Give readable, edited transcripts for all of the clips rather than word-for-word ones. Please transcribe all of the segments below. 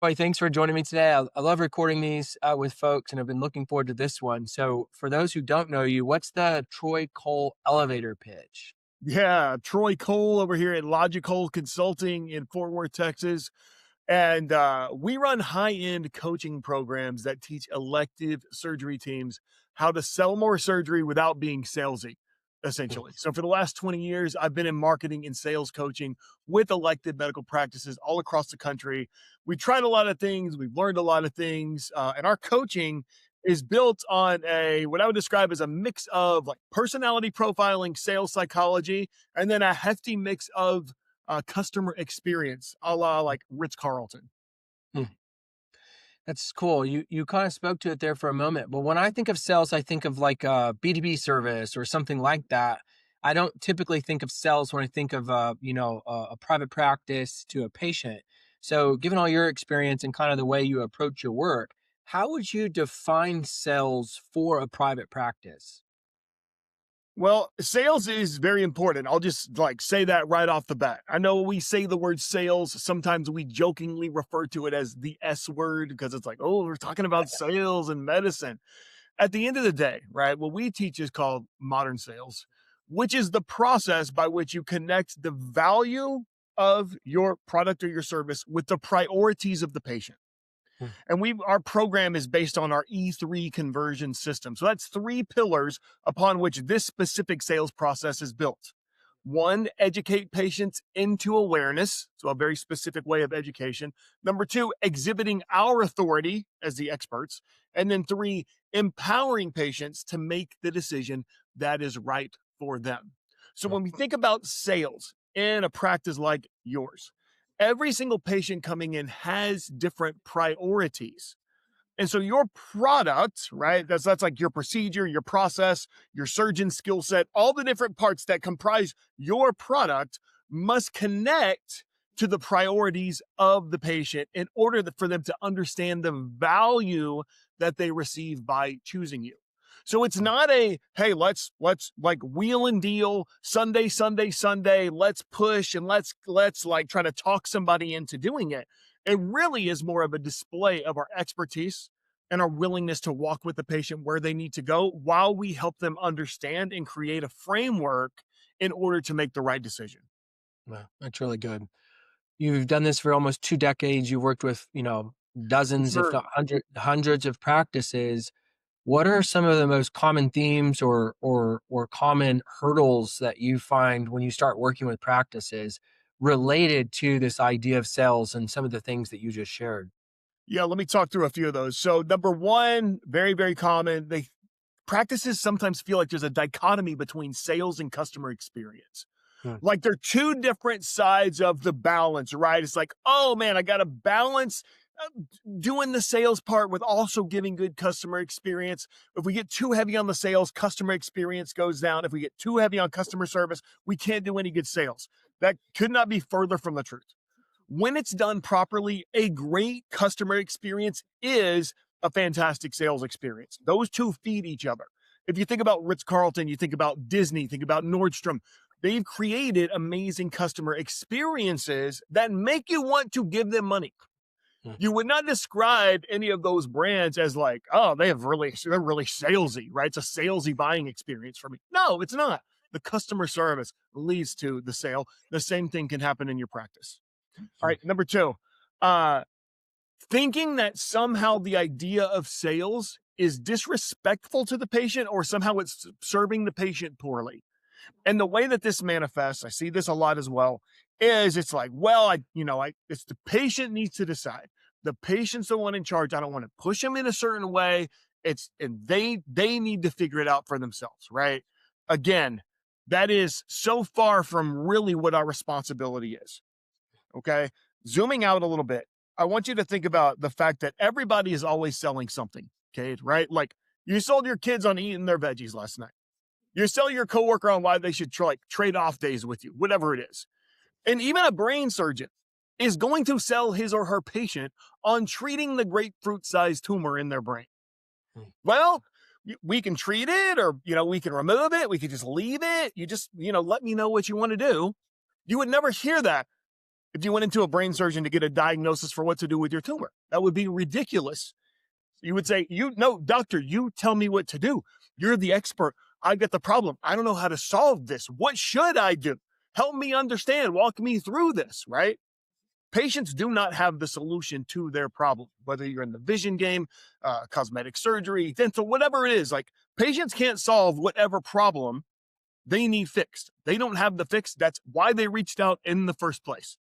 Boy, thanks for joining me today. I love recording these with folks, and I've been looking forward to this one. So, for those who don't know you, what's the Troy Cole elevator pitch? Yeah, Troy Cole over here at Logical Consulting in Fort Worth, Texas. And we run high end coaching programs that teach elective surgery teams how to sell more surgery without being salesy, essentially. So, for the last 20 years, I've been in marketing and sales coaching with elective medical practices all across the country. We tried a lot of things, we've learned a lot of things, and our coaching is built on a what I would describe as a mix of like personality profiling, sales psychology, and then a hefty mix of customer experience, a la like Ritz Carlton. Hmm, that's cool. You kind of spoke to it there for a moment, but when I think of sales, I think of like a B2B service or something like that. I don't typically think of sales when I think of a private practice to a patient. So, given all your experience and kind of the way you approach your work, how would you define sales for a private practice? Well, sales is very important. I'll just like say that right off the bat. I know we say the word sales, sometimes we jokingly refer to it as the S word because it's like, oh, we're talking about sales and medicine. At the end of the day, right, what we teach is called modern sales, which is the process by which you connect the value of your product or your service with the priorities of the patient. Hmm, And our program is based on our E3 conversion system. So that's three pillars upon which this specific sales process is built. One, educate patients into awareness. So a very specific way of education. Number two, exhibiting our authority as the experts. And then three, empowering patients to make the decision that is right for them. So hmm, when we think about sales in a practice like yours, every single patient coming in has different priorities. And so your product, right? That's like your procedure, your process, your surgeon skill set, all the different parts that comprise your product must connect to the priorities of the patient in order for them to understand the value that they receive by choosing you. So it's not a hey, let's like wheel and deal Sunday, Sunday, Sunday. Let's push and let's like try to talk somebody into doing it. It really is more of a display of our expertise and our willingness to walk with the patient where they need to go while we help them understand and create a framework in order to make the right decision. wow, that's really good. You've done this for almost 2 decades. You've worked with, dozens, if Sure. not hundreds of practices. What are some of the most common themes or common hurdles that you find when you start working with practices related to this idea of sales and some of the things that you just shared? Yeah, let me talk through a few of those. So, number one, very, very common. They practices sometimes feel like there's a dichotomy between sales and customer experience. Hmm, Like they're two different sides of the balance, right? It's like, oh man, I got to balance uh, doing the sales part with also giving good customer experience. If we get too heavy on the sales, customer experience goes down. If we get too heavy on customer service, we can't do any good sales. That could not be further from the truth. When it's done properly, a great customer experience is a fantastic sales experience. Those two feed each other. If you think about Ritz Carlton, you think about Disney, think about Nordstrom, they've created amazing customer experiences that make you want to give them money. hmm, You would not describe any of those brands as like, oh, they're really salesy, right? It's a salesy buying experience for me. No, it's not. The customer service leads to the sale. The same thing can happen in your practice. All hmm, right, number two, uh, thinking that somehow the idea of sales is disrespectful to the patient or somehow it's serving the patient poorly. And the way that this manifests, I see this a lot as well, is it's like, well, it's the patient needs to decide. The patient's the one in charge. I don't want to push them in a certain way. And they need to figure it out for themselves, right? Again, that is so far from really what our responsibility is. Okay. Zooming out a little bit, I want you to think about the fact that everybody is always selling something. Okay. Right. Like you sold your kids on eating their veggies last night. You sell your coworker on why they should trade off days with you, whatever it is. And even a brain surgeon is going to sell his or her patient on treating the grapefruit sized tumor in their brain. hmm, Well, we can treat it or, we can remove it. We could just leave it. You just, let me know what you want to do. You would never hear that. if you went into a brain surgeon to get a diagnosis for what to do with your tumor. That would be ridiculous. You would say, no, doctor, you tell me what to do. You're the expert. I get the problem. I don't know how to solve this. What should I do? Help me understand. Walk me through this, right? Patients do not have the solution to their problem, whether you're in the vision game, cosmetic surgery, dental, whatever it is. Like, patients can't solve whatever problem they need fixed. They don't have the fix. That's why they reached out in the first place.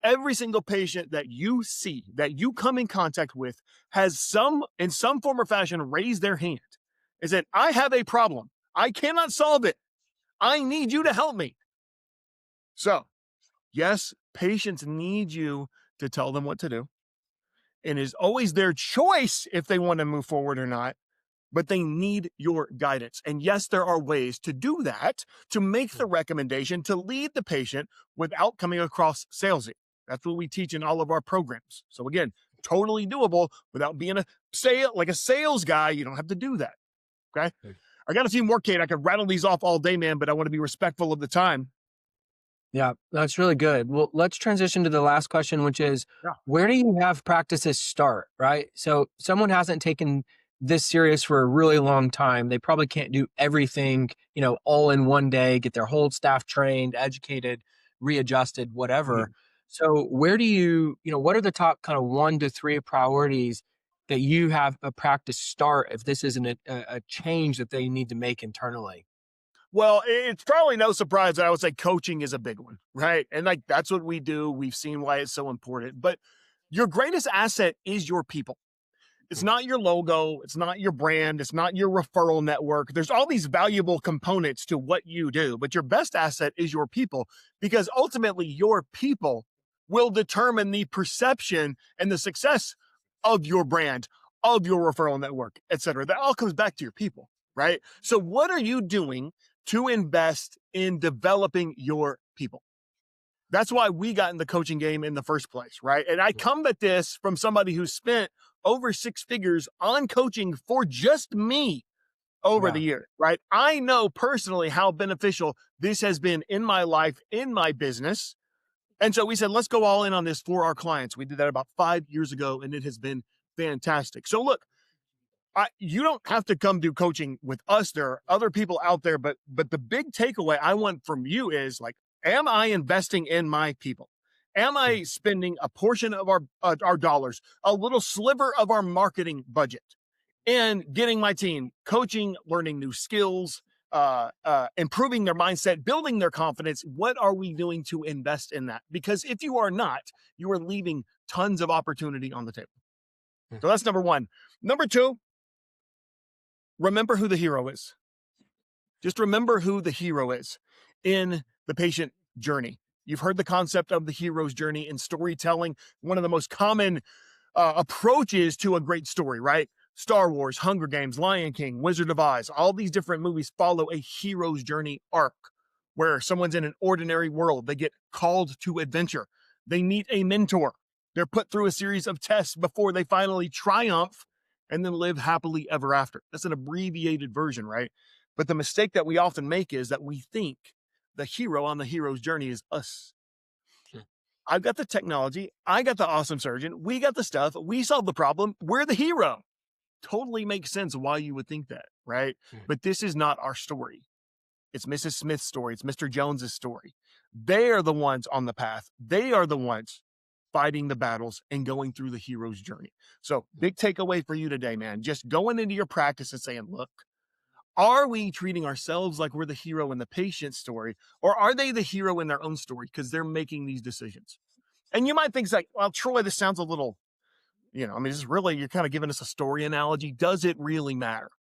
Every single patient that you see, that you come in contact with, has in some form or fashion, raised their hand and said, I have a problem. I cannot solve it. I need you to help me. So, yes, patients need you to tell them what to do. And it's always their choice if they want to move forward or not, but they need your guidance. And yes, there are ways to do that, to make the recommendation, to lead the patient without coming across salesy. That's what we teach in all of our programs. So again, totally doable without being a sales guy. You don't have to do that. Okay. I got a few more, Kate. I could rattle these off all day, man, but I want to be respectful of the time. Yeah, that's really good. Well, let's transition to the last question, which is, Yeah. where do you have practices start, right? So someone hasn't taken this serious for a really long time. They probably can't do everything, all in one day, get their whole staff trained, educated, readjusted, whatever. So where do what are the top kind of 1 to 3 priorities that you have a practice start if this isn't a change that they need to make internally? Well, it's probably no surprise that I would say coaching is a big one, right? And like, that's what we do. We've seen why it's so important. But your greatest asset is your people. It's not your logo. It's not your brand. It's not your referral network. There's all these valuable components to what you do, but your best asset is your people, because ultimately your people will determine the perception and the success of your brand, of your referral network, et cetera. That all comes back to your people, right? So what are you doing to invest in developing your people? That's why we got in the coaching game in the first place, right? And I come at this from somebody who spent over 6 figures on coaching for just me over the year, right? I know personally how beneficial this has been in my life, in my business. And so we said, let's go all in on this for our clients. We did that about 5 years ago, and it has been fantastic. So look, you don't have to come do coaching with us. There are other people out there, but the big takeaway I want from you is, like, am I investing in my people? Am I spending a portion of our dollars, a little sliver of our marketing budget, and getting my team coaching, learning new skills, improving their mindset, building their confidence? What are we doing to invest in that? Because if you are not, you are leaving tons of opportunity on the table. So that's number 1. Number 2, remember who the hero is. Just remember who the hero is in the patient journey. You've heard the concept of the hero's journey in storytelling. One of the most common approaches to a great story, right? Star Wars, Hunger Games, Lion King, Wizard of Oz, all these different movies follow a hero's journey arc where someone's in an ordinary world. They get called to adventure. They meet a mentor. They're put through a series of tests before they finally triumph and then live happily ever after. That's an abbreviated version, right? But the mistake that we often make is that we think the hero on the hero's journey is us. I've got the technology. I got the awesome surgeon. We got the stuff. We solved the problem. We're the hero. Totally makes sense why you would think that, right? But this is not our story. It's Mrs. Smith's story. It's Mr. Jones's story. They are the ones on the path. They are the ones fighting the battles and going through the hero's journey. So big takeaway for you today, man. Just going into your practice and saying, look, are we treating ourselves like we're the hero in the patient's story, or are they the hero in their own story because they're making these decisions? And you might think, like, well, Troy, this sounds a little, this is really, you're kind of giving us a story analogy. Does it really matter?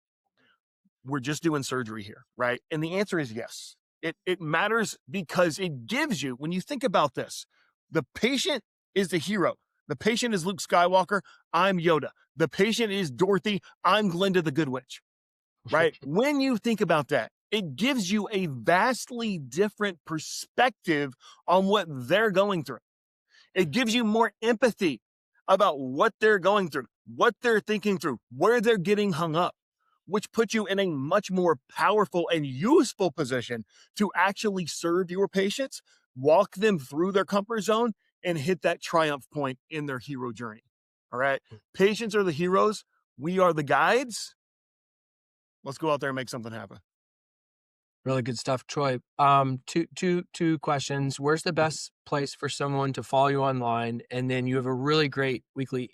We're just doing surgery here, right? And the answer is yes. It matters because it gives you, when you think about this, the patient is the hero. The patient is Luke Skywalker. I'm Yoda. The patient is Dorothy. I'm Glinda the Good Witch. Right? When you think about that, it gives you a vastly different perspective on what they're going through. It gives you more empathy about what they're going through, what they're thinking through, where they're getting hung up, which puts you in a much more powerful and useful position to actually serve your patients, walk them through their comfort zone, and hit that triumph point in their hero journey. All right. Patients are the heroes. We are the guides. Let's go out there and make something happen. Really good stuff, Troy. Two questions. Where's the best place for someone to follow you online? And then you have a really great weekly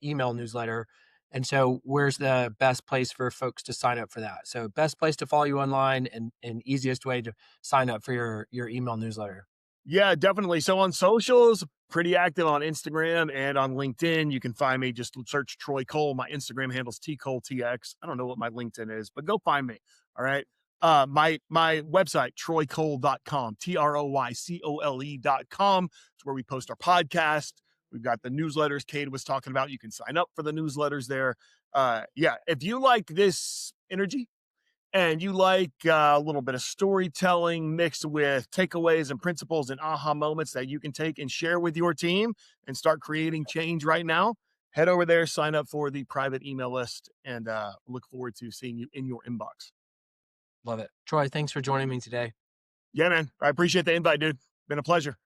email newsletter. And so, where's the best place for folks to sign up for that? So, best place to follow you online, and easiest way to sign up for your email newsletter. Yeah, definitely. So on socials, pretty active on Instagram and on LinkedIn. You can find me. Just search Troy Cole. My Instagram handle's tcoletx. I don't know what my LinkedIn is, but go find me. All right. My website, troycole.com, TROYCOLE.com. It's where we post our podcast. We've got the newsletters Cade was talking about. You can sign up for the newsletters there. Yeah, if you like this energy, and you like a little bit of storytelling mixed with takeaways and principles and aha moments that you can take and share with your team and start creating change right now, head over there, sign up for the private email list, and look forward to seeing you in your inbox. Love it. Troy, thanks for joining me today. Yeah, man. I appreciate the invite, dude. Been a pleasure.